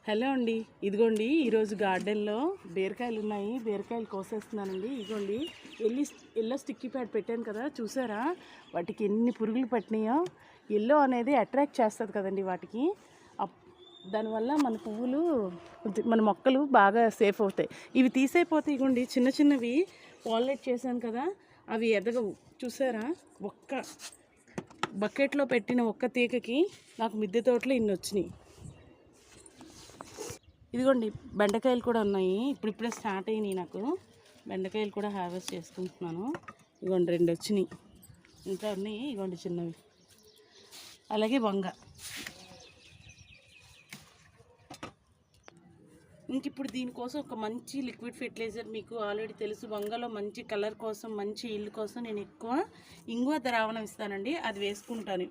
Hello అండి, ఇదిగోండి ఈరోజు గార్డెన్లో బీరకాయలు ఉన్నాయి. బీరకాయలు కోసేస్తున్నానండి. ఇదిగోండి ఎల్లో స్టిక్కీ ప్యాడ్ పెట్టాను కదా, చూసారా వాటికి ఎన్ని పురుగులు పట్టినాయో. ఎల్లో అనేది అట్రాక్ట్ చేస్తుంది కదండి వాటికి. దానివల్ల మన పువ్వులు, మన మొక్కలు బాగా సేఫ్ అవుతాయి. ఇవి తీసైపోతే ఇదిగోండి చిన్న చిన్నవి పాలినేట్ చేశాను కదా, అవి ఎదగవు. చూసారా, ఒక్క బకెట్లో పెట్టిన ఒక్క తీగకి నాకు మిద్దె తోటలో ఇన్ని వచ్చినాయి. ఇదిగోండి బెండకాయలు కూడా ఉన్నాయి. ఇప్పుడిప్పుడే స్టార్ట్ అయినాయి. నాకు బెండకాయలు కూడా హార్వెస్ట్ చేసుకుంటున్నాను. ఇదిగోండి 2 వచ్చినాయి, ఇంకా ఉన్నాయి. ఇదిగోండి చిన్నవి. అలాగే వంగ. ఇంక ఇప్పుడు దీనికోసం ఒక మంచి లిక్విడ్ ఫెర్టిలైజర్ మీకు ఆల్రెడీ తెలుసు. వంగలో మంచి కలర్ కోసం, మంచి ఇల్లు కోసం నేను ఎక్కువ ఇంగువ ద్రావణం ఇస్తానండి. అది వేసుకుంటాను.